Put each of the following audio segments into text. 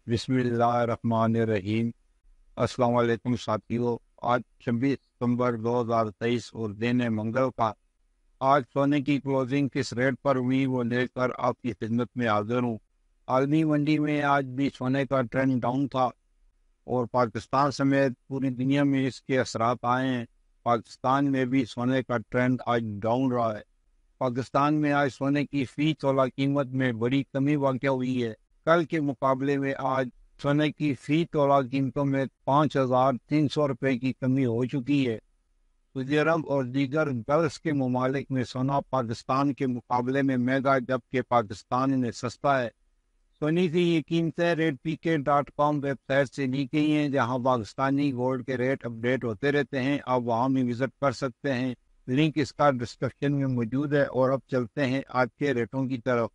بسم اللہ الرحمن الرحیم۔ السلام علیکم ساتھیو، آج 26 ستمبر 2023 اور دن ہے منگل کا۔ آج سونے کی کلوزنگ کس ریٹ پر ہوئی وہ لے کر آپ کی خدمت میں حاضر ہوں۔ عالمی منڈی میں آج بھی سونے کا ٹرینڈ ڈاؤن تھا اور پاکستان سمیت پوری دنیا میں اس کے اثرات آئے ہیں۔ پاکستان میں بھی سونے کا ٹرینڈ آج ڈاؤن رہا ہے۔ پاکستان میں آج سونے کی فی تولہ قیمت میں بڑی کمی واقع ہوئی ہے۔ کل کے مقابلے میں آج سونے کی فی تولہ قیمتوں میں 5,300 روپے کی کمی ہو چکی ہے۔ سعودی عرب اور دیگر گلف کے ممالک میں سونا پاکستان کے مقابلے میں مہنگا جبکہ پاکستان میں سستا ہے۔ سونے کی یہ قیمتیں ratepk.com ویب سائٹ سے لی گئی ہیں، جہاں پاکستانی گولڈ کے ریٹ اپڈیٹ ہوتے رہتے ہیں۔ آپ وہاں بھی وزٹ کر سکتے ہیں، لنک اس کا ڈسکرپشن میں موجود ہے۔ اور اب چلتے ہیں آج کے ریٹوں کی طرف۔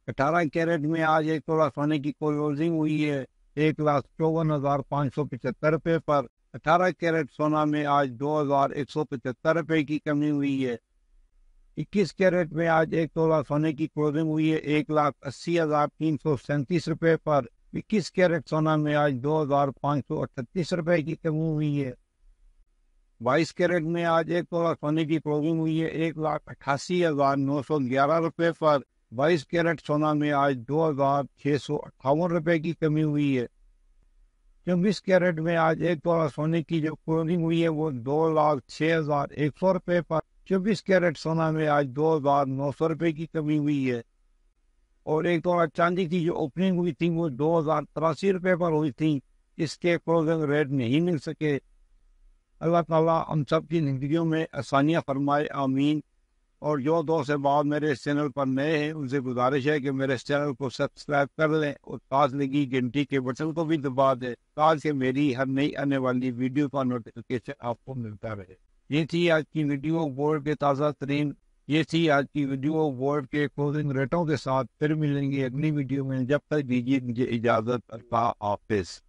18 کیرٹ میں آج ایک تولہ سونے کی کلوزنگ ہوئی ہے 1,54,575 روپے پر۔ 18 کیرٹ سونا میں آج 2,175 روپے کی کمی ہوئی ہے۔ 21 کیرٹ میں آج ایک تولہ سونے کی کلوزنگ ہوئی ہے 1,80,337 روپے پر۔ 21 کیرٹ سونا میں آج 2,538 روپے کی کمی ہوئی ہے۔ 22 کیرٹ میں آج ایک تولہ سونے کی کلوزنگ ہوئی ہے 1,88,911 روپے پر۔ 22 کیرٹ سونا میں آج 2,658 روپے کی کمی ہوئی ہے۔ 24 کیرٹ میں آج ایک تولہ سونے کی جو کلوزنگ ہوئی ہے وہ 2,06,100 روپے پر۔ 24 کیرٹ سونا میں آج 2,900 روپے کی کمی ہوئی ہے۔ اور ایک تولہ چاندی کی جو اوپننگ ہوئی تھی وہ 2,083 روپے پر ہوئی تھی، اس کے کلوزنگ ریٹ نہیں مل سکے۔ اللہ تعالیٰ ہم سب کی زندگیوں میں آسانیاں فرمائے، آمین۔ اور جو دوست احباب میرے اس چینل پر نئے ہیں ان سے گزارش ہے کہ میرے اس چینل کو سبسکرائب کر لیں اور پاس لگی گھنٹی کے بٹن کو بھی دبا دیں تاکہ میری ہر نئی آنے والی ویڈیو کا نوٹیفیکیشن آپ کو ملتا رہے۔ یہ تھی آج کی ویڈیو گولڈ کے تازہ ترین گولڈ کے کلوزنگ ریٹوں کے ساتھ۔ پھر ملیں گے اگلی ویڈیو میں، جب تک دیجیے مجھے اجازت۔ اللہ حافظ۔